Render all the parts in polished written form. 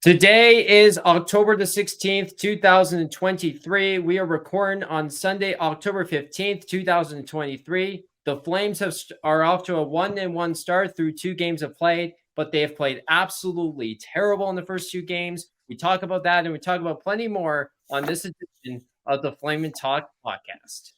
Today is October the 16th, 2023. We are recording on Sunday, October 15th, 2023. The Flames are off to a 1-1 start through 2 games of play, but they have played absolutely terrible in the first 2 games. We talk about that and we talk about plenty more on this edition of the Flame and Talk podcast.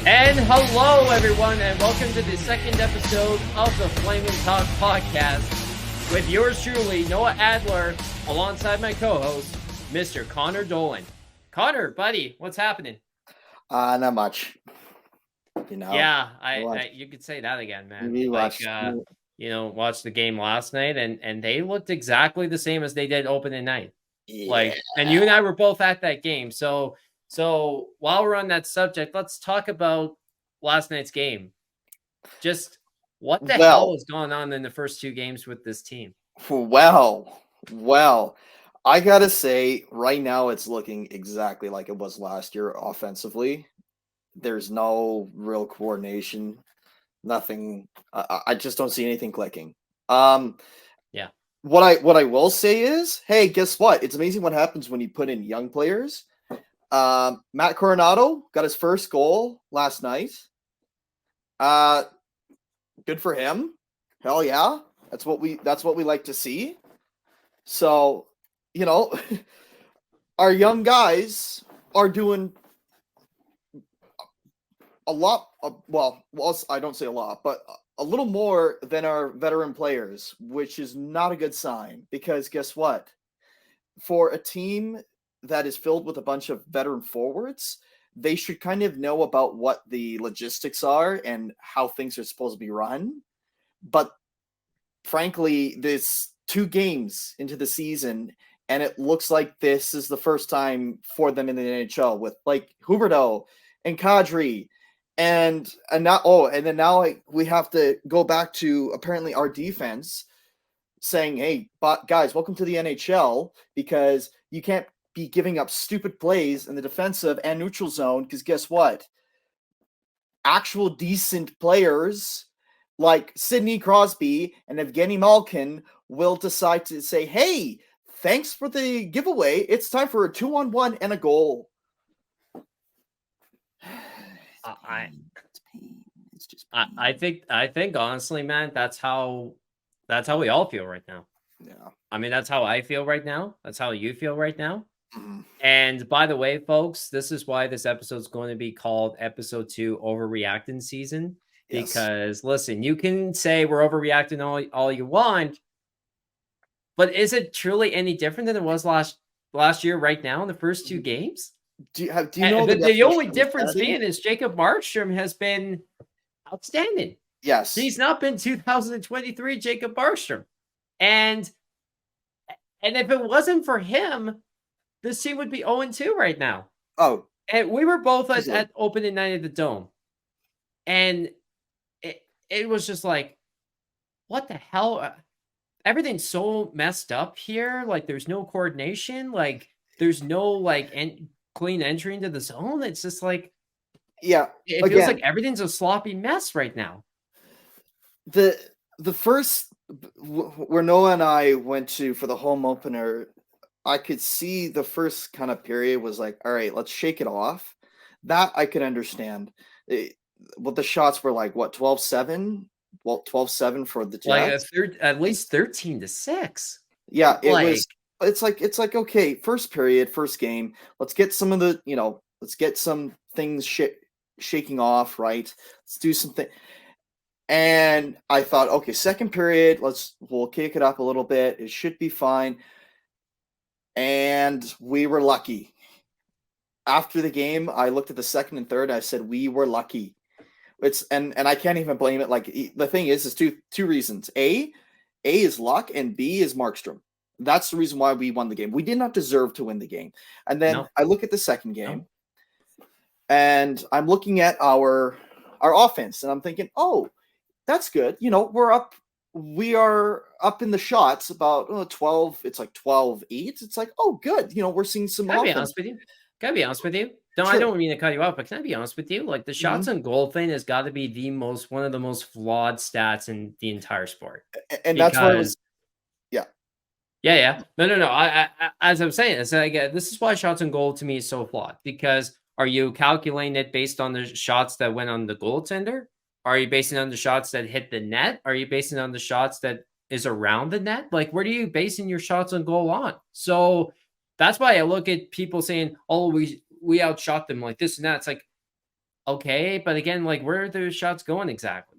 And hello, everyone, and welcome to the second episode of the Flame and Talk podcast with yours truly, Noah Adler, alongside my co-host, Mr. Connor Dolan. Connor, buddy, what's happening? Not much. Yeah, you could say that again, man. We watched, watched the game last night, and they looked exactly the same as they did opening night. Yeah. And you and I were both at that game, so while we're on that subject, let's talk about last night's game. Just what the hell was going on in the first 2 games with this team? Well, I gotta say, right now it's looking exactly like it was last year offensively. There's no real coordination, nothing. I just don't see anything clicking. Yeah. What I will say is, hey, guess what? It's amazing what happens when you put in young players. Matt Coronado got his first goal last night. Good for him. Hell yeah. That's what we like to see. So, our young guys are doing a lot of, I don't say a lot, but a little more than our veteran players, which is not a good sign because guess what? For a team that is filled with a bunch of veteran forwards, they should kind of know about what the logistics are and how things are supposed to be run. But frankly, this 2 games into the season, and it looks like this is the first time for them in the NHL with like Huberdeau and Kadri. And now we have to go back to apparently our defense saying, hey, guys, welcome to the NHL, because you can't be giving up stupid plays in the defensive and neutral zone, because guess what? Actual decent players like Sidney Crosby and Evgeny Malkin will decide to say, hey, thanks for the giveaway. It's time for a 2-on-1 and a goal. It's just pain. I think honestly, man, that's how we all feel right now. Yeah. I mean, that's how I feel right now. That's how you feel right now. Mm-hmm. And by the way, folks, this is why this episode is going to be called episode 2 Overreacting Season. Yes. Because listen, you can say we're overreacting all you want, but is it truly any different than it was last year right now in the first 2 games? Do you know the only difference being is Jacob Markstrom has been outstanding. Yes. He's not been 2023 Jacob Markstrom. And if it wasn't for him, this team would be 0-2 right now. Oh. And we were both at opening night at the Dome. And it was just like, what the hell? Everything's so messed up here. Like, there's no coordination. Like, there's no, clean entry into the zone. It's just like, yeah, it feels like everything's a sloppy mess right now. The first, where Noah and I went to for the home opener, I could see the first kind of period was like, all right, let's shake it off. That I could understand. The shots were like, what, 12-7? Well, 12-7 for the Jets. Like at least 13-6. Yeah, was. It's like, okay, first period, first game. Let's get some of the, let's get some things shaking off, right? Let's do something. And I thought, okay, second period, we'll kick it up a little bit. It should be fine. And we were lucky. After the game, I looked at the second and third. I said, we were lucky. And I can't even blame it. Like, the thing is two reasons. A is luck, and B is Markstrom. That's the reason why we won the game. We did not deserve to win the game. And then I look at the second game, and I'm looking at our offense, and I'm thinking, oh, that's good. We're up we are up in the shots about 12. It's like 12-8. It's like, oh, good. We're seeing some Can I be offense. honest with you? Can I be honest with you? No, I Sure. don't mean to cut you off, but can I be honest with you? Like the shots Mhm. on goal thing has got to be one of the most flawed stats in the entire sport. And that's where it was. Because Yeah. yeah. No. As I'm saying, it's like this is why shots on goal to me is so flawed. Because are you calculating it based on the shots that went on the goaltender? Are you basing it on the shots that hit the net? Are you basing it on the shots that is around the net? Like, where are you basing your shots on goal on? So that's why I look at people saying, "Oh, we outshot them like this and that." It's like, okay, but again, like, where are those shots going exactly?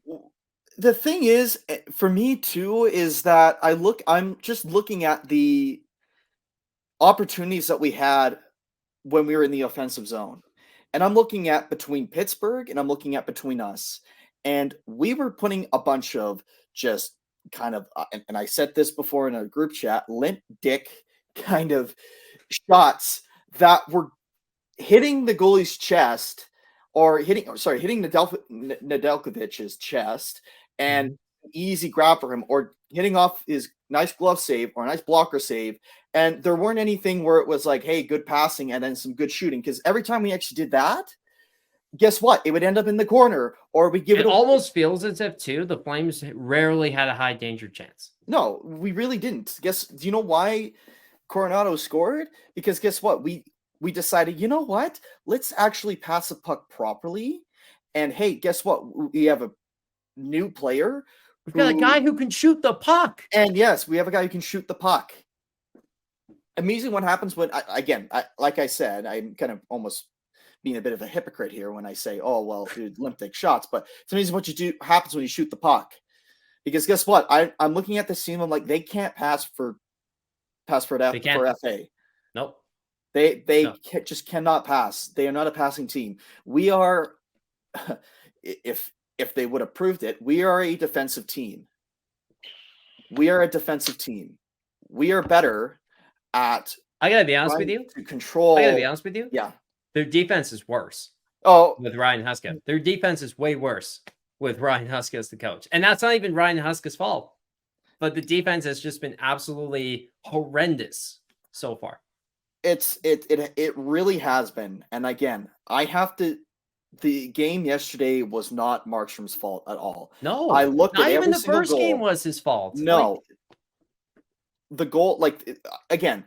The thing is, for me too, is that I'm just looking at the opportunities that we had when we were in the offensive zone. And I'm looking at between Pittsburgh and I'm looking at between us. And we were putting a bunch of just kind of, and I said this before in a group chat, limp dick kind of shots that were hitting the goalie's chest or hitting Nedeljkovic's chest and Mhm. easy grab for him or hitting off his nice glove save or a nice blocker save. And there weren't anything where it was like, hey, good passing and then some good shooting. Because every time we actually did that, guess what? It would end up in the corner or we give It it away. almost feels as if too the Flames rarely had a high danger chance. No, we really didn't. Do you know why Coronado scored? Because guess what? We decided, you know what? Let's actually pass the puck properly. And hey, guess what? We have a new player We've got a who, guy who can shoot the puck. and yes, we have a guy who can shoot the puck. Amazing what happens when, like I said, I'm kind of almost being a bit of a hypocrite here when I say, oh, well, dude, limp dick shots. But it's amazing what happens when you shoot the puck. Because guess what? I'm looking at this team. I'm like, they can't pass for They can't. FA. Nope. They No. just cannot pass. They are not a passing team. We are, if they would have proved it, we are a defensive team. We are a defensive team. We are better at I gotta be honest with trying you. to control. I gotta be honest with you. Yeah. Their defense is worse Oh, with Ryan Huska. Their defense is way worse with Ryan Huska as the coach. And that's not even Ryan Huska's fault. But the defense has just been absolutely horrendous so far. it really has been. And again, the game yesterday was not Markstrom's fault at all. No, I looked not at even every the single first game goal. was his fault. No, the goal, again,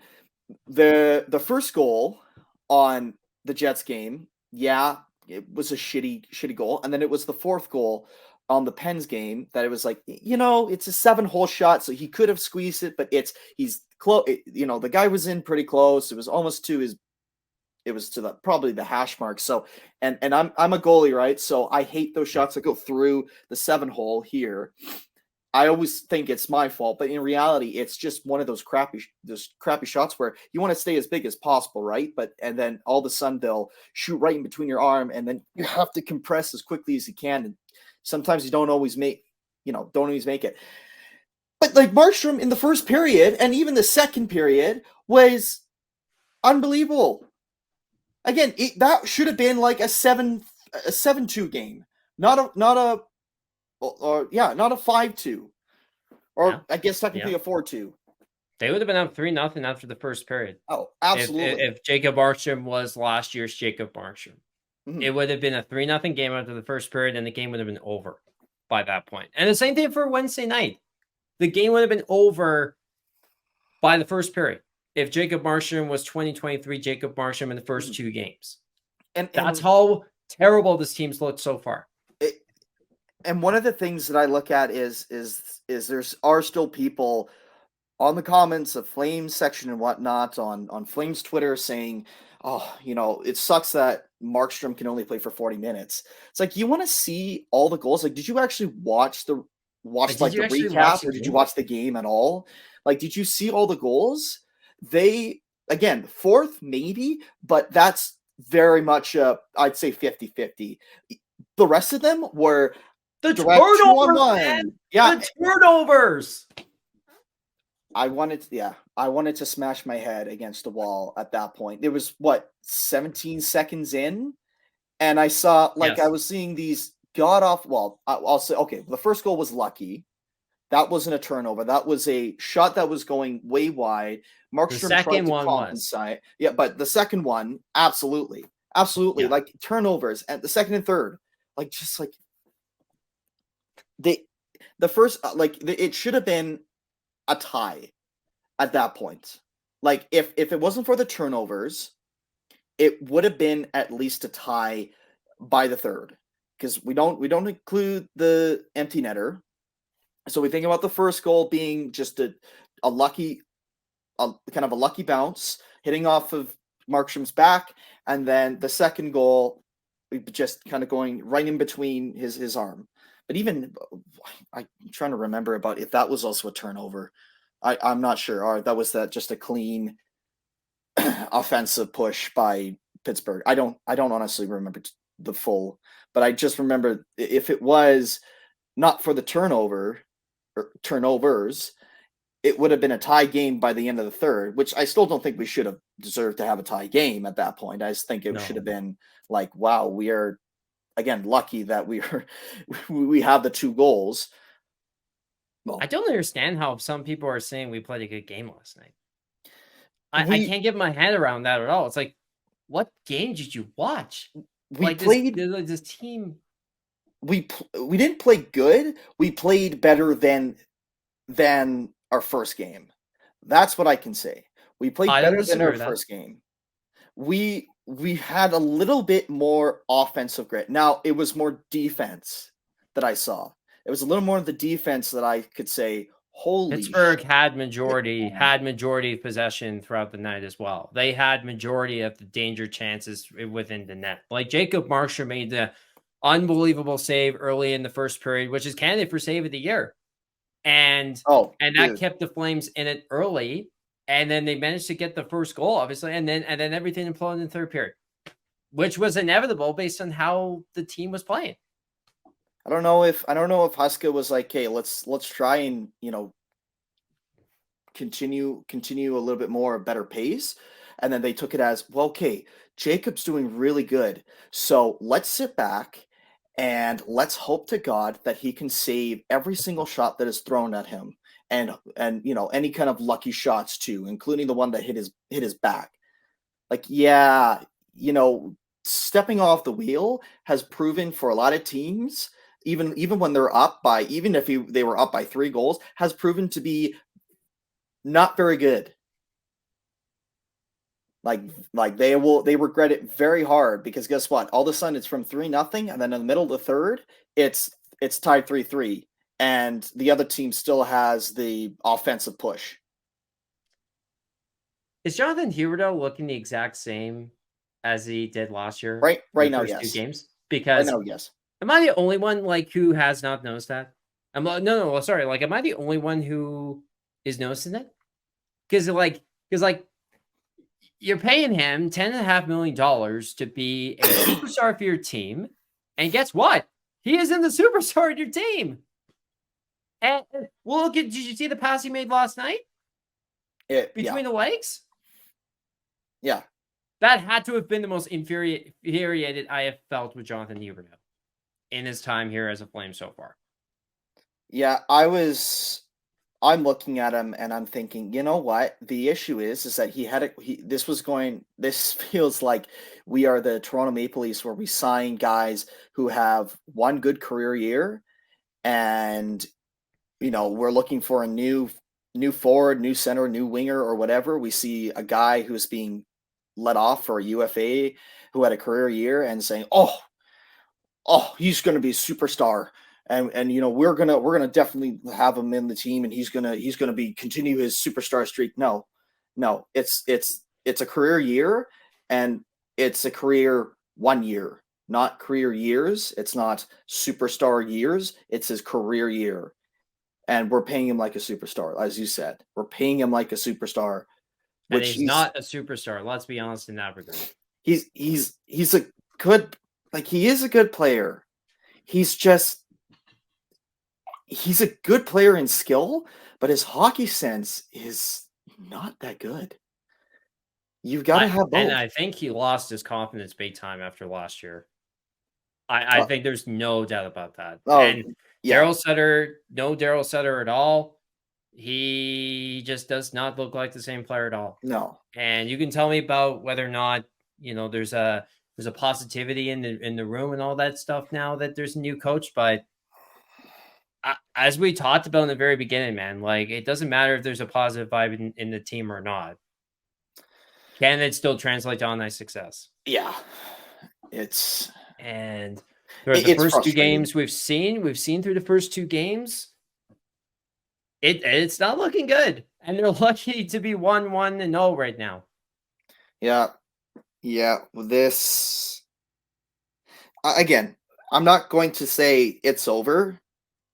the first goal on the Jets game, yeah, it was a shitty goal, and then it was the fourth goal on the Pens game that it was like, it's a 7-hole shot, so he could have squeezed it, but he's close. The guy was in pretty close. It was almost to his. It was to probably the hash mark. So, and I'm a goalie, right? So I hate those shots that go through the 7-hole here. I always think it's my fault, but in reality, it's just one of those crappy shots where you want to stay as big as possible, right? And then all of a sudden they'll shoot right in between your arm, and then you have to compress as quickly as you can. And sometimes you don't always make it. But like Markstrom in the first period and even the second period was unbelievable. Again, that should have been like a 7-2 game, not a 5-2, or Yeah. I guess technically a 4-2. They would have been up 3-0 after the first period. Oh, absolutely. If Jacob Markstrom was last year's Jacob Markstrom, Mhm. it would have been a 3-0 game after the first period, and the game would have been over by that point. And the same thing for Wednesday night. The game would have been over by the first period if Jacob Markstrom was 2023 Jacob Markstrom in the first two games. And That's how terrible this team's looked so far. And one of the things that I look at is are still people on the comments of Flames section and whatnot on Flames Twitter saying, oh, it sucks that Markstrom can only play for 40 minutes. It's like, you want to see all the goals. Like, did you actually watch the recap, or did you watch the game at all? Like, did you see all the goals? Again, fourth maybe, but that's very much I'd say 50-50. The rest of them were the turnovers, man. Yeah, the turnovers. I wanted to smash my head against the wall at that point. It was 17 seconds in, and I saw I was seeing these god off. Well, I'll say, okay, the first goal was lucky. That wasn't a turnover. That was a shot that was going way wide. The Markstrom tried second to one was. compensate. Yeah, but the second one, absolutely. Absolutely. Yeah. Like turnovers and the second and third, like just like they the first it should have been a tie at that point. Like if it wasn't for the turnovers, it would have been at least a tie by the third. Because we don't include the empty netter. So we think about the first goal being just a lucky kind of a lucky bounce hitting off of Markstrom's back, and then the second goal just kind of going right in between his arm. But even I'm trying to remember about if that was also a turnover. I'm not sure. Or that was that just a clean offensive push by Pittsburgh. I don't honestly remember the full, but I just remember if it was not for the turnover or turnovers, it would have been a tie game by the end of the third, which I still don't think we should have deserved to have a tie game at that point. I just think it should have No. been like, wow, we are again lucky that we have the 2 goals. Well, I don't understand how some people are saying we played a good game last night. I we can't get my head around that at all. It's like, what game did you watch? we Like this played this team. we didn't play good. We played better than our first game. That's what I can say. We played I don't better than disagree our with that. first game. We had a little bit more offensive grit. Now, it was more defense that I saw. It was a little more of the defense that I could say, "Holy Pittsburgh had shit, man." majority of possession throughout the night as well. They had majority of the danger chances within the net. Like Jacob Markstrom made the unbelievable save early in the first period, which is candidate for save of the year. And Oh, that dude. kept the Flames in it early. And then they managed to get the first goal, obviously, and then everything imploded in the third period, which was inevitable based on how the team was playing. I don't know if Huska was like, "Hey, let's try and, continue a little bit more a better pace." And then they took it as, "Well, okay, Jacob's doing really good. So let's sit back and let's hope to God that he can save every single shot that is thrown at him and any kind of lucky shots too, including the one that hit his back." Like, yeah, stepping off the wheel has proven for a lot of teams, even when they're up by even if they were up by 3 goals, has proven to be not very good. Like they regret it very hard because guess what? All of a sudden it's from 3-0, and then in the middle of the third, it's tied 3-3, and the other team still has the offensive push. Is Jonathan Huberdeau looking the exact same as he did last year Right in right the now, first 2 yes. games? Right Because now, yes. am I the only one, like, who has not noticed that? No, sorry, like, am I the only one who is noticing it? Because you're paying him $10.5 million to be a superstar for your team, and guess what? He isn't the superstar of your team. And, well, did you see the pass he made last night Yeah. between the legs? Yeah. That had to have been the most infuriated I have felt with Jonathan Huberdeau in his time here as a Flame so far. Yeah, I'm looking at him and I'm thinking, you know what? The issue is that this feels like we are the Toronto Maple Leafs where we sign guys who have one good career year and we're looking for a new forward, new center, new winger or whatever. We see a guy who's being let off for a UFA who had a career year and saying, "Oh, he's going to be a superstar." And we're gonna definitely have him in the team, and he's gonna be continue his superstar streak. No, no, it's a career year, and it's a career 1 year, not career years. It's not superstar years. It's his career year, and we're paying him like a superstar, as you said. We're paying him like a superstar, And which he's not a superstar. Let's be honest in that regard. he's a good he is a good player. He's just he's a good player in skill, but his hockey sense is not that good. You've got to have both. I think he lost his confidence big time after last year. I Uh, think there's no doubt about that. oh, And Yeah. Daryl Sutter, no Daryl Sutter at all. He just does not look like the same player at all. No. And you can tell me about whether or not, there's a positivity in the room and all that stuff now that there's a new coach, but as we talked about in the very beginning, man, like it doesn't matter if there's a positive vibe in the team or not. Can it still translate to online success? Yeah. It's And throughout the it's first two frustrating. games we've seen through the first two games, it's not looking good. And they're lucky to be 1-1-0 right now. Yeah. Yeah. This again, I'm not going to say it's over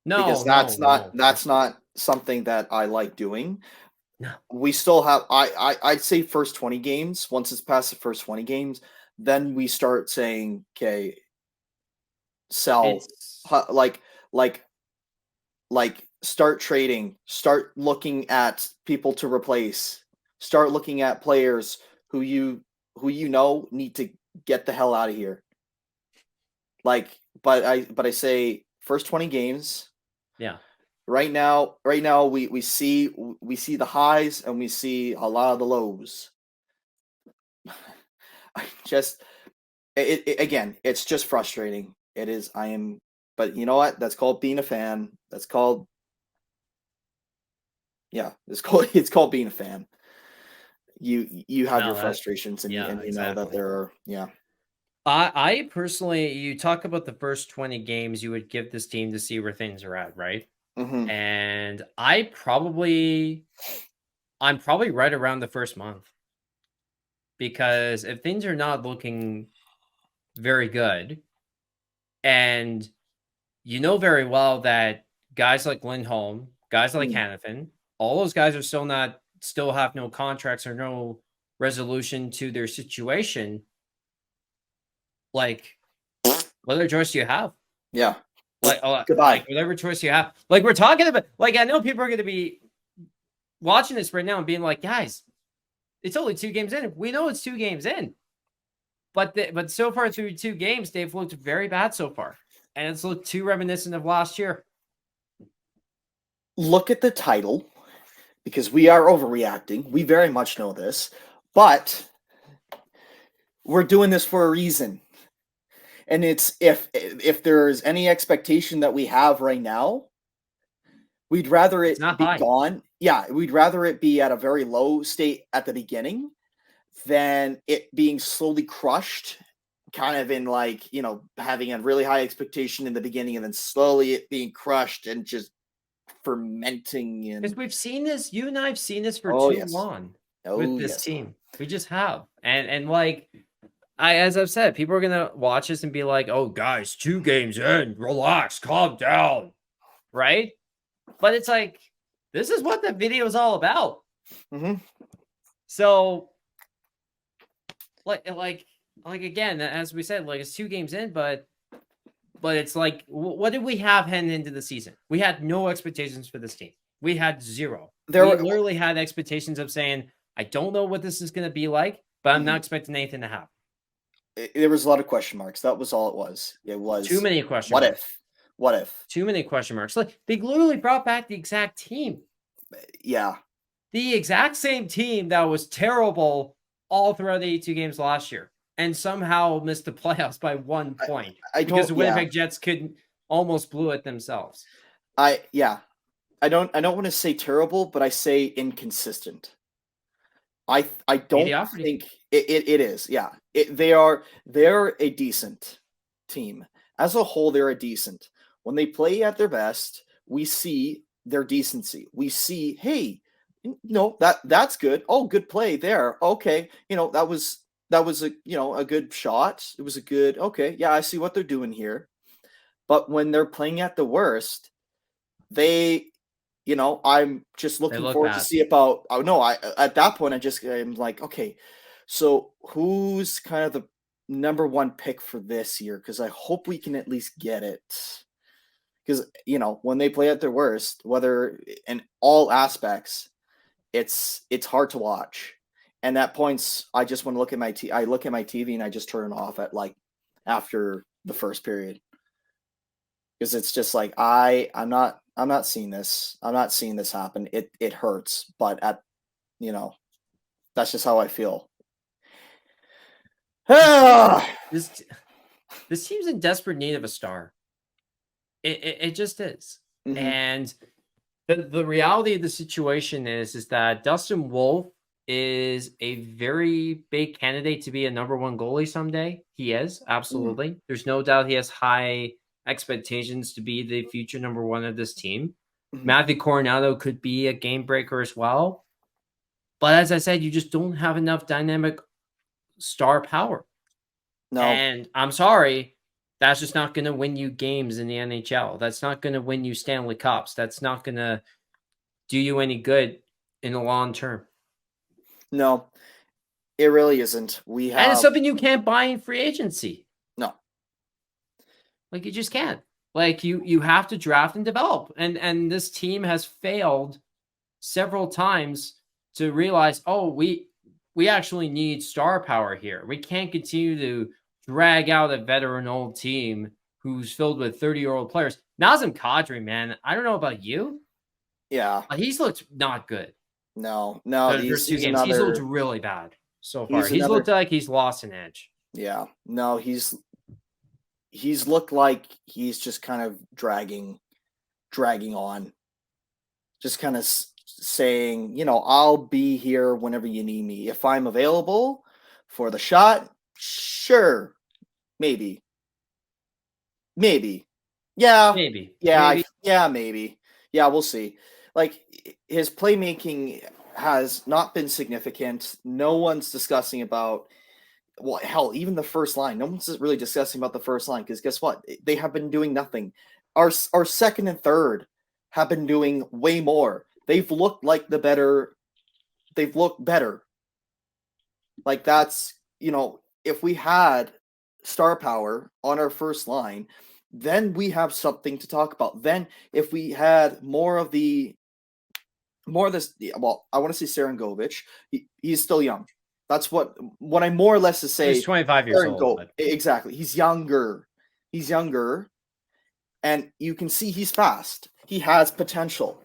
because No, no, no. that's not something that I like doing. No. We still have I'd say first 20 games, once it's past the first 20 games, then we start saying, "Okay, sell It's like like start trading, start looking at people to replace, start looking at players who you know need to get the hell out of here." Like, but I say first 20 games. yeah. Right now we see the highs and we see a lot of the lows. I just again, it's just frustrating. It is. I am, but you know what? That's called being a fan. That's called yeah. It's called it's called being a fan. You have your No, that frustrations yeah, and you know that exactly. there are yeah. I personally, you talk about the first 20 games you would give this team to see where things are at, right? Hmm. And I'm probably right around the first month, because if things are not looking very good, and you know very well that guys like Lindholm, guys like Mm, Hannafin, all those guys are still have no contracts or no resolution to their situation. Like, what other choice do you have? yeah. Like Goodbye. whatever choice you have. Like we're talking about, like I know people are going to be watching this right now and being like, guys, it's only 2 games in. We know it's 2 games in, but so far through 2 games, they've looked very bad so far, and it's looked too reminiscent of last year. Look at the title because we are overreacting. We very much know this, but we're doing this for a reason. And it's if there's any expectation that we have right now, we'd rather It's it not be high. gone. Yeah, we'd rather it be at a very low state at the beginning than it being slowly crushed, kind of in like, you know, having a really high expectation in the beginning and then slowly it being crushed and just fermenting Because and we've seen this, you and I've seen this for oh too yes. long with Oh this yes. team. We just have, and like as I've said, people are gonna watch this and be like, "Oh, guys, 2 games in, relax, calm down," right? But it's like, this is what the video is all about. Hmm. So, like, like, like again, as we said, like it's 2 games in, but it's like, what did we have heading into the season? We had no expectations for this team. We had zero. There We were literally had expectations of saying, I don't know what this is going to be like, but I'm not mhm. expecting anything to happen. There was a lot of question marks. That was all it was. It Too was many question what marks. if? What if? Too many question marks. Like they literally brought back the exact team, Yeah. the exact same team that was terrible all throughout the 82 games last year, and somehow missed the playoffs by one I, point I because don't the yeah. Winnipeg Jets couldn't almost blew it themselves. Yeah. I don't want to say terrible, but I say inconsistent. I don't Mediocrity. think it is. Yeah. They're a decent team. As a whole, they're a decent. When they play at their best, we see their decency. We see, hey, no, that's good. Oh, good play there. Okay. You know, that was a you know a good shot. It was a good okay, yeah, I see what they're doing here. But when they're playing at the worst, they you know, I'm just They looking look forward to bad. see about oh no, I at that point I'm like, okay, so who's kind of the number one pick for this year? Because I hope we can at least get it. Because you know, when they play at their worst, whether in all aspects, it's hard to watch. And at points, I just want to look at I look at my TV and I just turn it off at like after the first period. because it's just like I'm not seeing this. I'm not seeing this happen. It hurts, but you know, that's just how I feel. This this team's in desperate need of a star. It just is. Mhm. And the reality of the situation is that Dustin Wolf is a very big candidate to be a number one goalie someday. He is, Mhm. absolutely. There's no doubt he has high expectations to be the future number one of this team. Mhm. Matthew Coronado could be a game breaker as well. But as I said, you just don't have enough dynamic star power. No, And I'm sorry, that's just not going to win you games in the NHL. That's not going to win you Stanley Cups. That's not going to do you any good in the long term. no, it really isn't. We And it's have something you can't buy in free agency. no. Like you just can't. Like you have to draft and develop. And this team has failed several times to realize, oh, we actually need star power here. We can't continue to drag out a veteran old team who's filled with 30-year-old players. Nazem Kadri, man, I don't know about you, Yeah, but he's looked not good no, no. the These first two he's games. He's looked another. really bad so far. He's He's looked another. like he's lost an edge. Yeah, no. He's looked like he's just kind of dragging on, just kind of saying, I'll be here whenever you need me. If I'm available for the shot, sure, maybe, maybe, yeah, Maybe, yeah, maybe. yeah, maybe, yeah. We'll see. Like his playmaking has not been significant. No one's discussing about. Well, hell, even the first line. No one's really discussing about the first line because guess what? They have been doing nothing. Our second and third have been doing way more. They've looked like the better. They've looked better. Like that's if we had star power on our first line, then we have something to talk about. Then if we had more of this, well, I want to say Serengovich. He's still young. That's what I more or less to He's say. 25 years old, Serengo but exactly. He's younger. He's younger, and you can see he's fast. He has potential.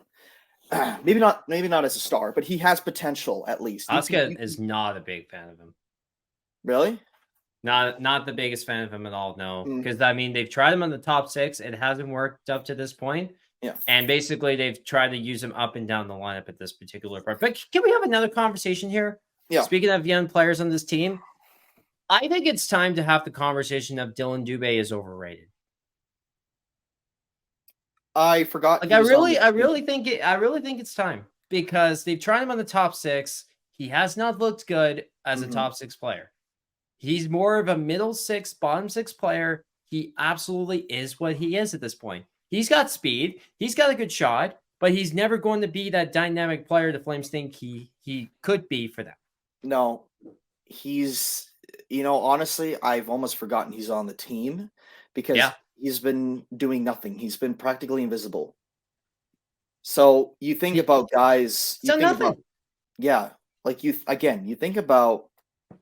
Maybe not as a star, but he has potential at least. Oscar is not a big fan of him. Really? Not the biggest fan of him at all, no. Mm, Because I mean, they've tried him on the top six. It hasn't worked up to this point. yeah. And basically, they've tried to use him up and down the lineup at this particular part. But can we have another conversation here? Yeah. Speaking of young players on this team, I think it's time to have the conversation of Dylan Dubé is overrated. I forgot Like he was on the I team. really think it's time because they've tried him on the top six. He has not looked good as a Mhm. top six player. He's more of a middle six, bottom six player. He absolutely is what he is at this point. He's got speed. He's got a good shot, but he's never going to be that dynamic player the Flames think he could be for them. No, he's honestly, I've almost forgotten he's on the team because Yeah, he's been doing nothing. He's been practically invisible. So you think he, about guys, he's you done think about nothing. yeah, like you think about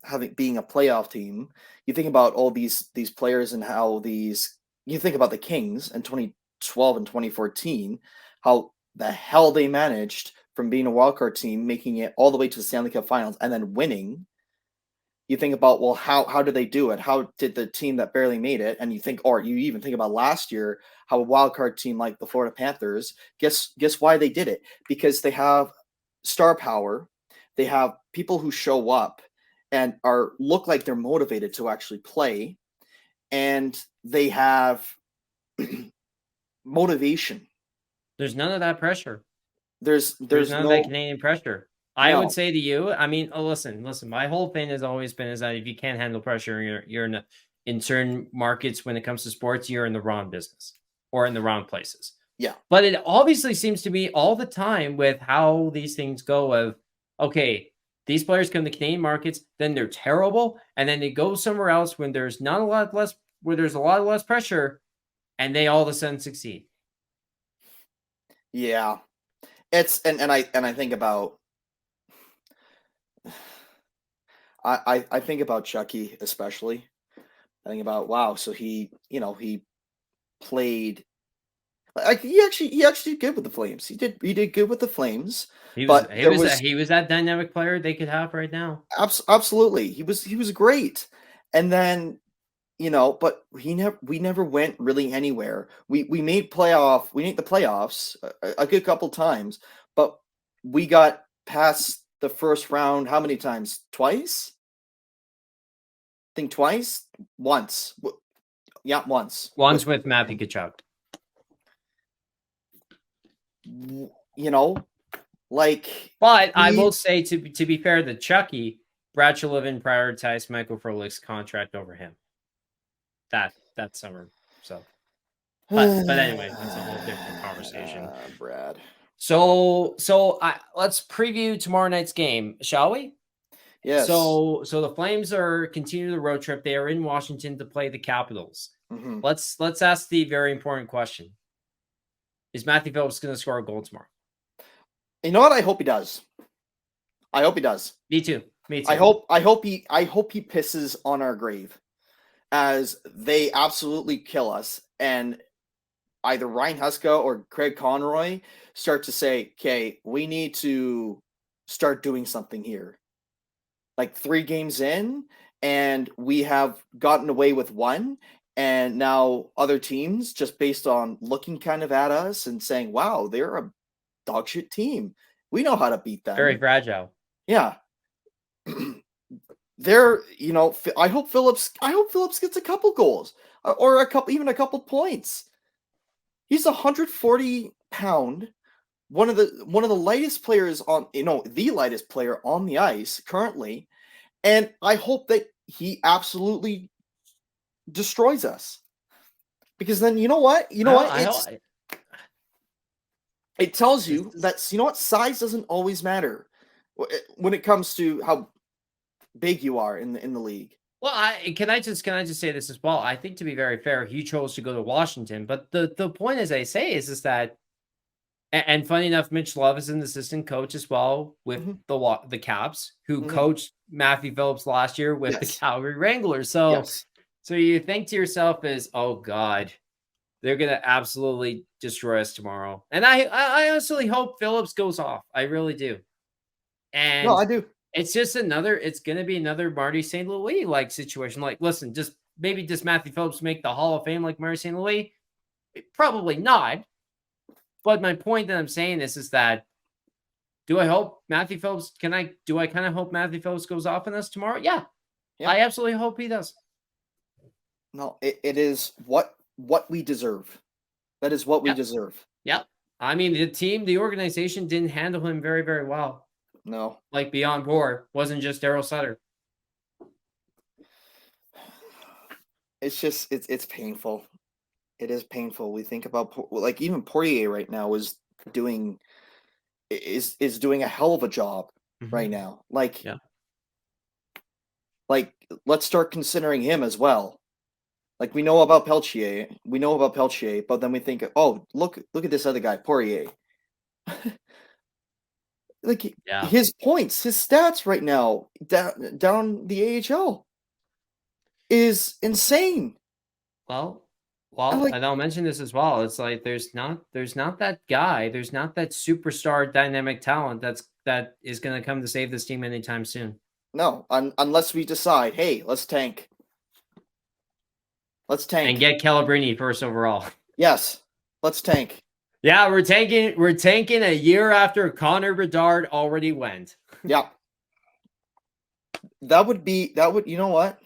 having being a playoff team. You think about all these players and how you think about the Kings in 2012 and 2014, how the hell they managed from being a wildcard team, making it all the way to the Stanley Cup Finals and then winning. You think about, well, how did they do it? How did the team that barely made it? And you even think about last year, how a wild card team like the Florida Panthers, guess why they did it? Because they have star power, they have people who show up and are look like they're motivated to actually play, and they have motivation. There's none of that pressure. There's There's none of that no Canadian pressure. I would no. say to you, I mean, listen. My whole thing has always been is that if you can't handle pressure, you're in certain markets when it comes to sports, you're in the wrong business or in the wrong places. Yeah. But it obviously seems to me all the time with how these things go of, okay, these players come to Canadian markets, then they're terrible, and then they go somewhere else when there's not a lot less where there's a lot less pressure, and they all of a sudden succeed. Yeah. It's and I think about I think about Chucky especially. I think about wow, so he played Like he actually did good with the Flames. He did good with the Flames. He was But there was he was that dynamic player they could have right now. absolutely he was great. And then but we never went really anywhere. We made the playoffs a good couple times, but we got past the first round how many times? Twice? I think twice? Once. Yeah, once. Once with Matthew Tkachuk. But I will say to be fair to Chucky, Brad Sullivan prioritized Michael Froehlich's contract over him. That summer. So but anyway, that's a whole different conversation. Brad. So let's preview tomorrow night's game, shall we? Yes. So the Flames are continuing the road trip. They are in Washington to play the Capitals. Mm-hmm. Let's ask the very important question: is Matthew Phillips going to score a goal tomorrow? You know what? I hope he does. Me too. I hope he pisses on our grave, as they absolutely kill us, and either Ryan Huska or Craig Conroy start to say, "Okay, we need to start doing something here." Like 3 games in, and we have gotten away with 1, and now other teams, just based on looking kind of at us and saying, "Wow, they're a dog shit team. We know how to beat them." Very fragile. Yeah. I hope Phillips gets a couple goals or even a couple points. He's 140-pound, one of the lightest players the lightest player on the ice currently, and I hope that he absolutely destroys us. Because then it tells you that size doesn't always matter when it comes to how big you are in the league. Well, can I just say this as well? I think, to be very fair, he chose to go to Washington, but the point, as I say, is that, and funny enough, Mitch Love is an assistant coach as well with the Caps, who coached Matthew Phillips last year with the Calgary Wranglers. So you think to yourself is, oh God, they're gonna absolutely destroy us tomorrow. And I honestly hope Phillips goes off. I really do. And no, I do. It's going to be another Marty St. Louis like situation. Like, listen, does Matthew Phillips make the Hall of Fame like Marty St. Louis? Probably not. But my point that I'm saying is that, do I hope Matthew Phillips? Do I kind of hope Matthew Phillips goes off on us tomorrow? Yeah. I absolutely hope he does. No, it is what we deserve. That is what we deserve. Yep. I mean, the organization didn't handle him very, very well. No. Like, beyond poor. Wasn't just Daryl Sutter. It's just, it's painful. It is painful. We think about, like, even Poirier right now is doing a hell of a job right now. Like, let's start considering him as well. Like, we know about Peltier, but then we think, oh, look at this other guy, Poirier. Like, his points, his stats right now down the AHL is insane. Well, and I'll mention this as well. It's like there's not that guy, there's not that superstar dynamic talent that is going to come to save this team anytime soon. No, unless we decide, hey, let's tank. And get Calabrini first overall. Yes, let's tank. Yeah, we're tanking a year after Connor Bedard already went. Yeah. That would, you know what?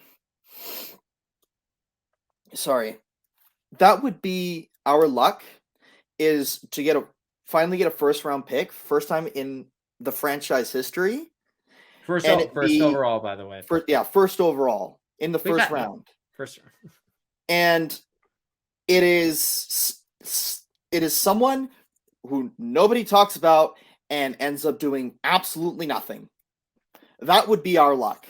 Sorry. That would be our luck, is to finally get a first round pick, first time in the franchise history. First overall, by the way. First overall in the first round. First round. And it is someone who nobody talks about and ends up doing absolutely nothing. That would be our luck.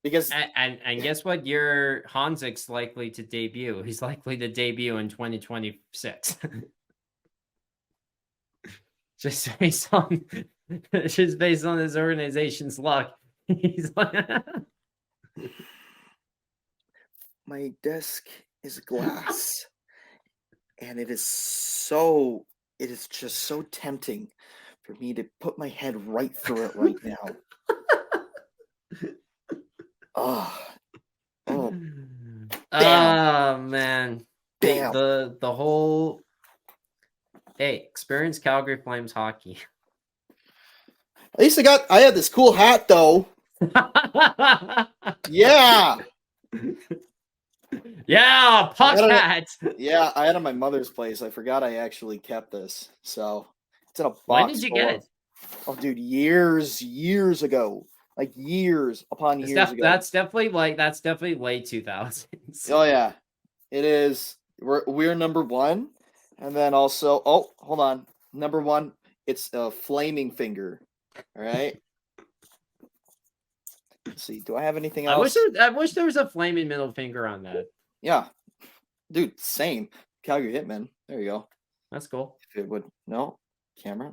Because and guess what? Your Hansik's likely to debut. He's likely to debut in 2026. just based on his organization's luck. He's like my desk is glass. and it is just so tempting for me to put my head right through it right now. Oh, oh, damn, Oh man. damn. The whole hey, experience Calgary Flames hockey. At least I had this cool hat though. Yeah. Yeah, puck I hat. Yeah, I had it at my mother's place. I forgot I actually kept this. So it's in a When box did you full get of, it? oh, dude, years ago. Like years upon years ago. That's definitely late 2000s. Oh yeah. It is. We're number one. And then also, oh, hold on. Number one, it's a flaming finger. All right. Let's see. Do I have anything else? I wish there was a flaming middle finger on that. Yeah. Dude, same. Calgary Hitman. There you go. That's cool. If it would, no, camera.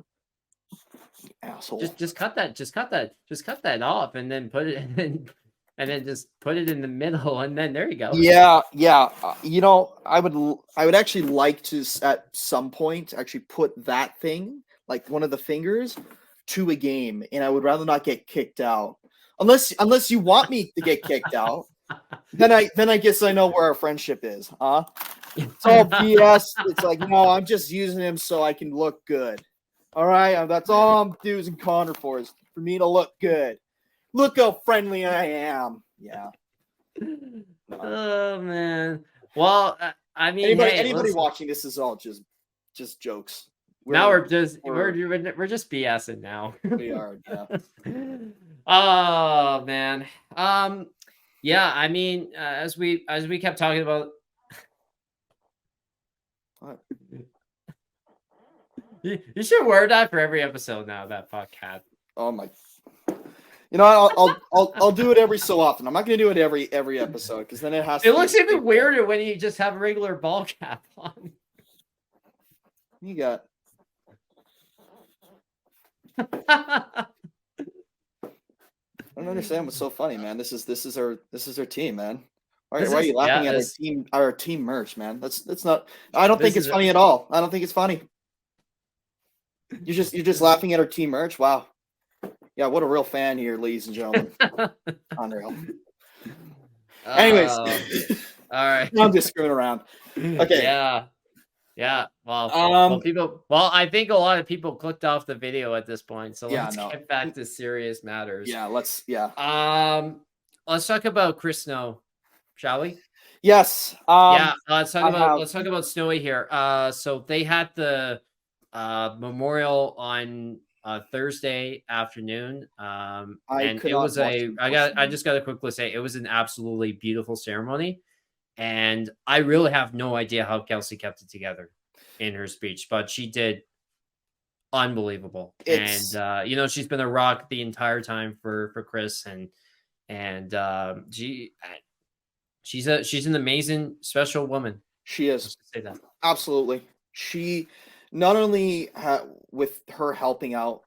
Asshole. Just cut that off and then put it and then just put it in the middle and then there you go. Yeah, yeah. I would actually like to at some point actually put that thing, like one of the fingers, to a game, and I would rather not get kicked out. Unless you want me to get kicked out, then I guess I know where our friendship is, huh? It's all BS. It's like, no, I'm just using him so I can look good. All right, that's all I'm doing in Connor for me to look good. Look how friendly I am. Yeah. Oh man. Well, I mean, Anybody watching this is all just jokes. We're just BSing now. We are, yeah. Oh man. Yeah, I mean, as we kept talking about, What? you should wear that for every episode now. That fuck hat. Oh my. I'll do it every so often. I'm not gonna do it every episode because then it has. It looks even weirder when you just have a regular ball cap on. You got. I I don't understand what's so funny, man. This is our team, man. Why are you laughing at our team merch, man? That's not. I don't think it's funny at all. I don't think it's funny. You're just laughing at our team merch. Wow. Yeah, what a real fan here, ladies and gentlemen. Unreal. Anyways, all right. I'm just screwing around. Okay. Yeah. Well, people. Well, I think a lot of people clicked off the video at this point. So let's get back to serious matters. Yeah. Let's talk about Chris Snow, shall we? Yes. Let's talk about Snowy here. So they had the memorial on Thursday afternoon. And it was I just got to quickly say it was an absolutely beautiful ceremony. And I really have no idea how Kelsey kept it together in her speech, but she did unbelievable. She's been a rock the entire time for Chris, and she's an amazing, special woman. She is. Let's just say that. Absolutely. She not only with her helping out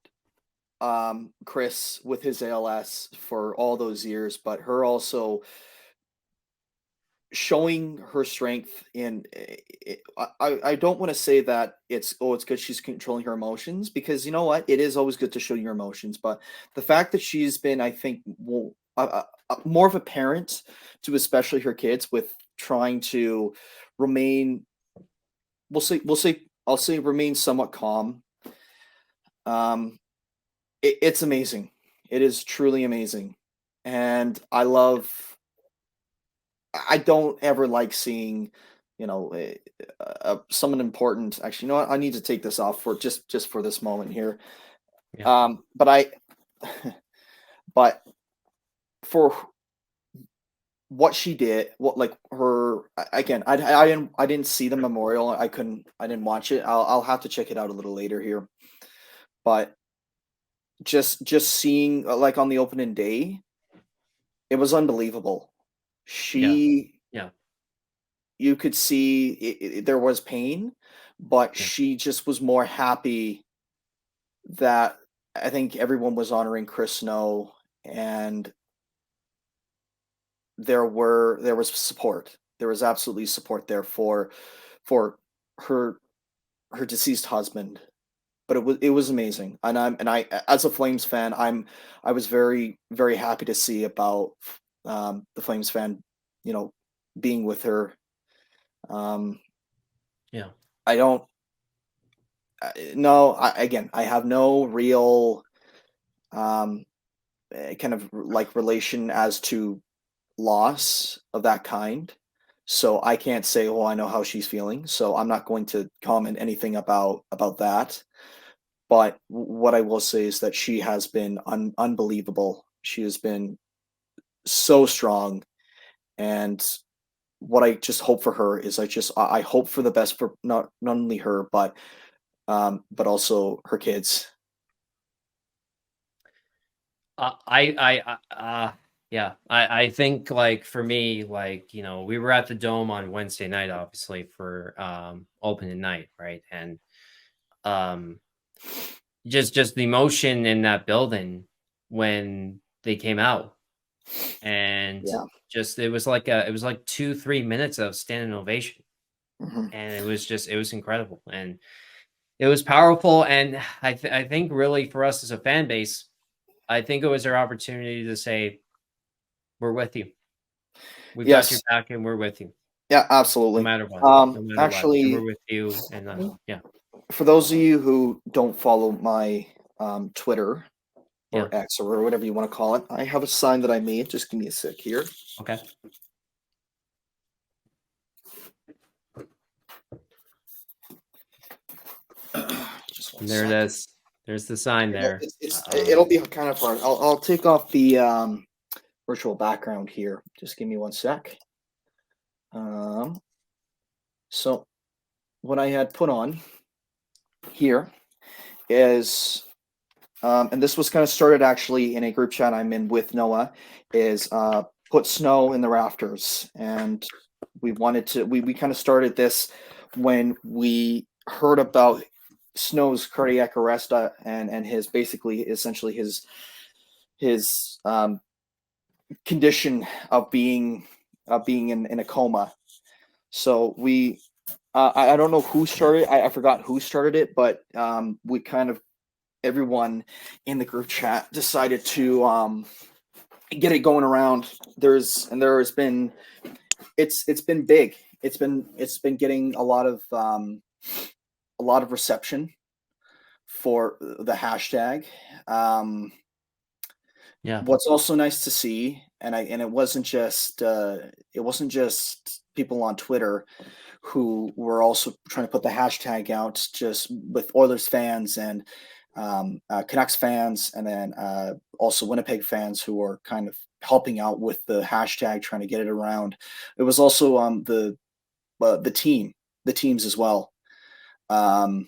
Chris with his ALS for all those years, but her also showing her strength in I don't want to say that it's good she's controlling her emotions, because you know what, it is always good to show your emotions, but the fact that she's been, I think, more of a parent to especially her kids, with trying to remain, I'll say remain somewhat calm. It's amazing. It is truly amazing, and I don't ever like seeing, someone important. Actually, you know what? I need to take this off for just for this moment here. Yeah. But for what she did, I didn't see the memorial. I didn't watch it. I'll have to check it out a little later here. But just seeing like on the opening day, it was unbelievable. You could see there was pain, but she just was more happy that I think everyone was honoring Chris Snow, and there was support. There was absolutely support there for her her deceased husband, but it was amazing. And I as a Flames fan, I was very very happy to see about the Flames fan, you know, being with her. Um, Yeah. I don't no, again, I have no real um kind of like relation as to loss of that kind. So I can't say, "Oh, I know how she's feeling." So I'm not going to comment anything about that. But what I will say is that she has been unbelievable. She has been so strong, and what I just hope for her is I hope for the best for not only her but also her kids. Yeah, I think like for me, like, we were at the Dome on Wednesday night, obviously for opening night, right? And um, just the emotion in that building when they came out, and Yeah. just it was like 2-3 minutes of standing ovation, Mhm. and it was incredible, and it was powerful, and I think really for us as a fan base, I think it was our opportunity to say, "We're with you. We've got your Yes. back, and we're with you, Yeah, no absolutely. matter what, no matter what, and we're Actually, with you." And yeah, for those of you who don't follow my Twitter yeah, or X or whatever you want to call it, I have a sign that I made. Just give me a sec here. okay. Just one And there it sec. is. There's the sign there. It'll be kind of hard. I'll take off the virtual background here. Just give me one sec. Um, so what I had put on here is, and this was kind of started actually in a group chat I'm in with Noah, is put snow in the rafters, and we kind of started this when we heard about Snow's cardiac arrest, and his basically essentially his condition of being in a coma. So I don't know who started. I forgot who started it, but we kind of everyone in the group chat decided to get it going around. There has been it's been big. It's been getting a lot of reception for the hashtag. Um, Yeah, what's also nice to see, and it wasn't just people on Twitter who were also trying to put the hashtag out, just with Oilers fans and Canucks fans, and then also Winnipeg fans who are kind of helping out with the hashtag, trying to get it around. It was also the the teams as well, um,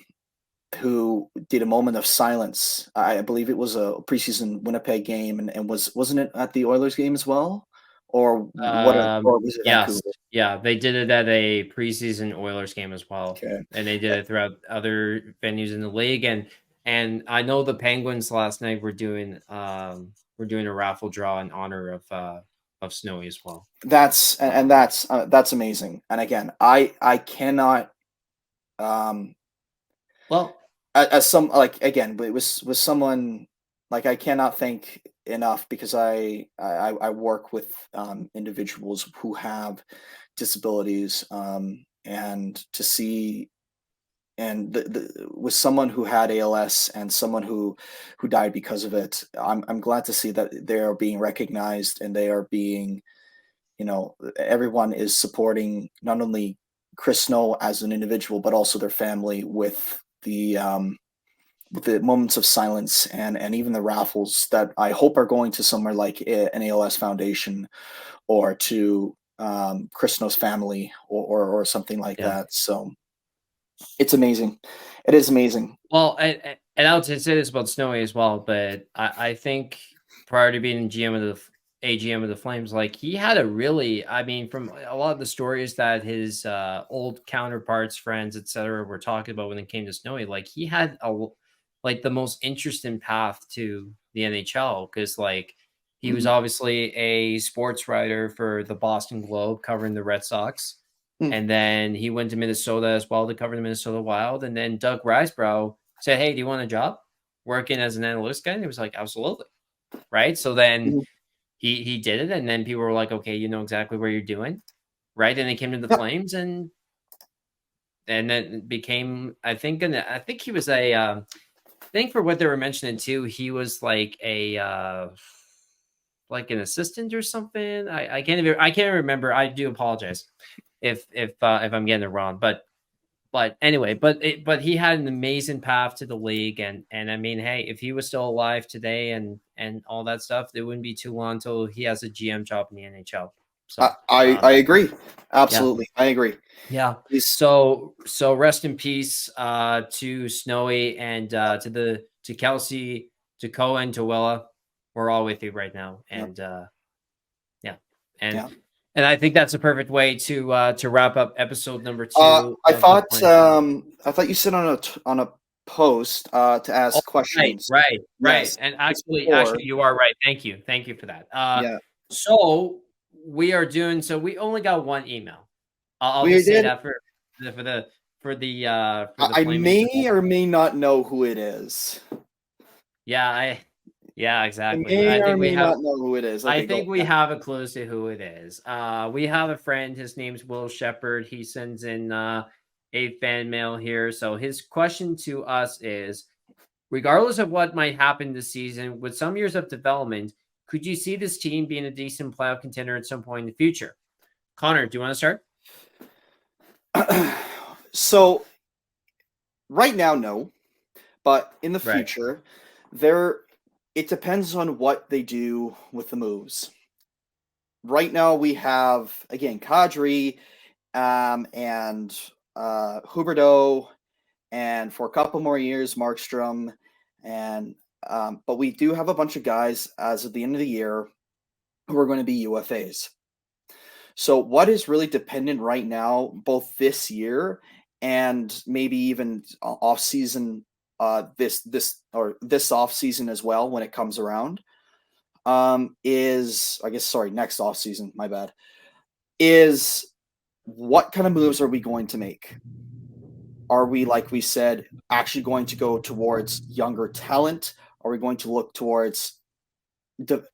who did a moment of silence. I believe it was a preseason Winnipeg game, and wasn't it at the Oilers game as well, or or was it yes, Vancouver? yeah, they did it at a preseason Oilers game as well, Okay. and they did it throughout other venues in the league, and I know the Penguins last night were doing a raffle draw in honor of Snowy as well. And Um, that's amazing. And again, I cannot um well, as some like again with someone like I cannot thank enough because I work with individuals who have disabilities, and to see and with someone who had ALS and someone who died because of it, I'm glad to see that they are being recognized, and they are being, everyone is supporting not only Chris Snow as an individual, but also their family with the moments of silence, and even the raffles that I hope are going to somewhere like an ALS foundation, or to Chris Snow's family, or something like yeah. that. So it's amazing. It is amazing. Well, and I'll say this about Snowy as well, but I think prior to being GM of the AGM of the Flames, like he had a really, I mean, from a lot of the stories that his old counterparts, friends, etc., were talking about when it came to Snowy, like he had like the most interesting path to the NHL, because like he was Mhm. obviously a sports writer for the Boston Globe covering the Red Sox. And then he went to Minnesota as well to cover the Minnesota Wild. And then Doug Risebrough said, "Hey, do you want a job working as an analyst guy?" And he was like, "Absolutely." Right. So then he did it. And then people were like, "Okay, you know exactly what you're doing." Right. And they came to the Flames and then became, I think he was I think for what they were mentioning too, he was like like an assistant or something. I can't remember. I do apologize if I'm getting it wrong, but anyway, but he had an amazing path to the league, and I mean, hey, if he was still alive today and all that stuff, it wouldn't be too long until he has a GM job in the NHL. So I agree. Absolutely. Yeah. I agree. Yeah. So rest in peace to Snowy and to Kelsey, to Cohen, to Willa. We're all with you right now. And and I think that's a perfect way to wrap up episode number 2. I thought you said on a post to ask questions. Right. Yes. And actually you are right. Thank you for that. So we are doing, so we only got one email. I'll just say that for the I may or may not know who it is. Yeah, exactly. I may not know who it is. I think we have a clue to who it is. We have a friend. His name's Will Shepard. He sends in a fan mail here. So his question to us is, regardless of what might happen this season, with some years of development, could you see this team being a decent playoff contender at some point in the future? Connor, do you want to start? So right now, no, but in the future, it depends on what they do with the moves. Right now, we have again Kadri and Huberdeau, and for a couple more years, Markstrom, and but we do have a bunch of guys as of the end of the year who are going to be UFAs. So what is really dependent right now, both this year and maybe even off season, this off season as well when it comes around, is next off season. My bad. Is what kind of moves are we going to make? Are we, like we said, actually going to go towards younger talent? Are we going to look towards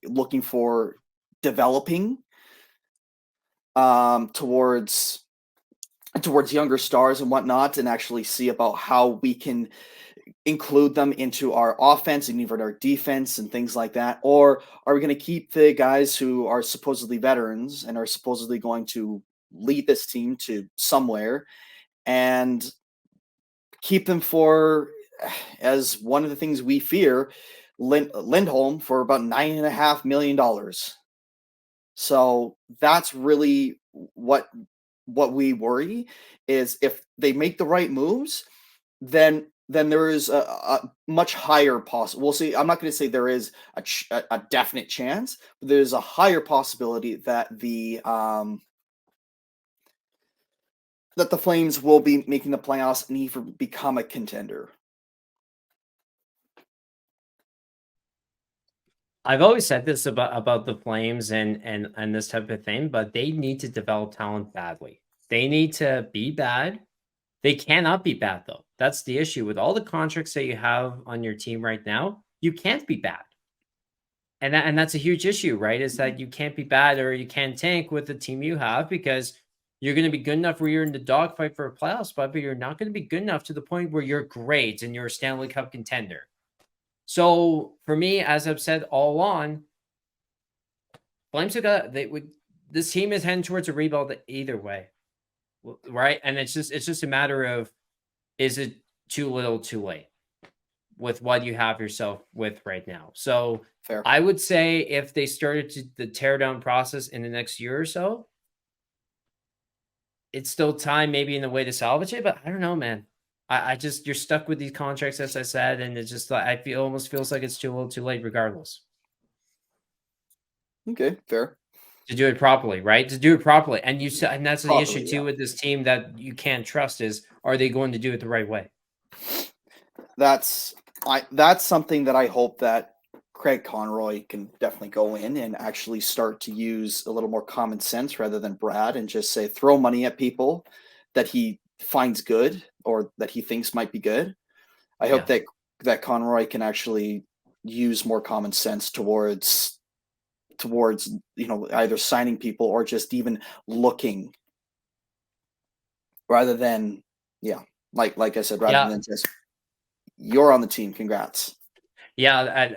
looking for developing? Towards younger stars and whatnot, and actually see about how we can include them into our offense and even our defense and things like that? Or are we going to keep the guys who are supposedly veterans and are supposedly going to lead this team to somewhere and keep them for, as one of the things we fear, Lindholm for about $9.5 million? So that's really what we worry is if they make the right moves, then there is a much higher possible. We'll see. I'm not going to say there is a definite chance, but there's a higher possibility that the Flames will be making the playoffs and even become a contender. I've always said this about the Flames and this type of thing, but they need to develop talent badly. They need to be bad. They cannot be bad, though. That's the issue with all the contracts that you have on your team right now. You can't be bad, and that's a huge issue, right? Is that you can't be bad or you can't tank with the team you have, because you're going to be good enough where you're in the dogfight for a playoff spot, but you're not going to be good enough to the point where you're great and you're a Stanley Cup contender. So for me, as I've said all along, Flames have got this team is heading towards a rebuild either way, right? And it's just a matter of, is it too little, too late with what you have yourself with right now? So fair. I would say if they started the teardown process in the next year or so, it's still time maybe in a way to salvage it, but I don't know, man. I just, you're stuck with these contracts, as I said, and it's just like, almost feels like it's too little, too late, regardless. Okay, fair. To do it properly, right? To do it properly, and that's the issue too with this team that you can't trust is, are they going to do it the right way? That's something that I hope that Craig Conroy can definitely go in and actually start to use a little more common sense rather than Brad, and just say throw money at people that he finds good or that he thinks might be good. I hope Yeah. that Conroy can actually use more common sense towards either signing people or just even looking, rather than like I said, rather Yeah. than just you're on the team, congrats. Yeah,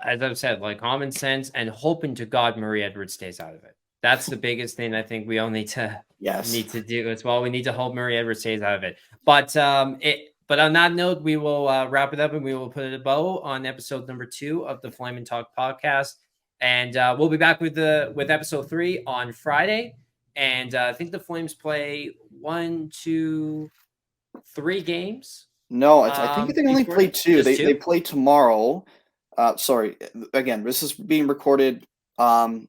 as I've said, like common sense and hoping to God Murray Edwards stays out of it. That's the biggest thing I think we all Yes. need to do as well. We need to hope Murray Edwards stays out of it. But on that note, we will wrap it up and we will put a bow on episode number 2 of the Flame and Talk podcast. And we'll be back with episode 3 on Friday. And I think the Flames play 1, 2, 3 games. No, I think they only Before play that, two. just They 2. play tomorrow. Sorry, again, this is being recorded On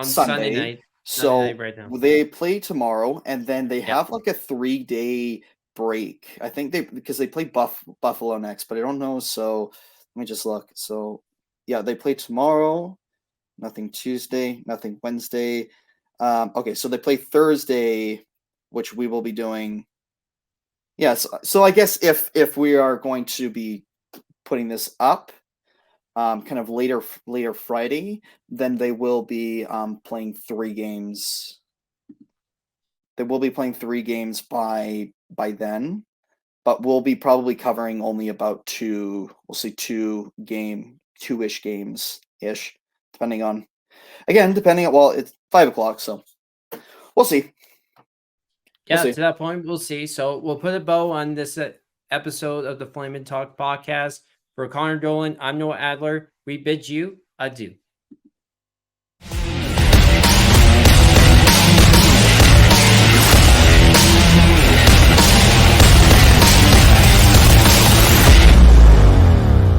Sunday Sunday. night. Sunday So night right now. they play tomorrow, and then they Yep. have like a 3-day break. I think because they play Buffalo next, but I don't know. So let me just look. So yeah, they play tomorrow. Nothing Tuesday. Nothing Wednesday. Okay, so they play Thursday, which we will be doing. Yes. So I guess if we are going to be putting this up, kind of later Friday, then they will be playing 3 games. They will be playing 3 games by then, but we'll be probably covering only about two. We'll see 2-ish games ish, depending on well, it's 5 o'clock, so we'll see. We'll Yeah, see. to that point, we'll see. So we'll put a bow on this episode of the Flame and Talk podcast. For Connor Dolan, I'm Noah Adler. We bid you adieu.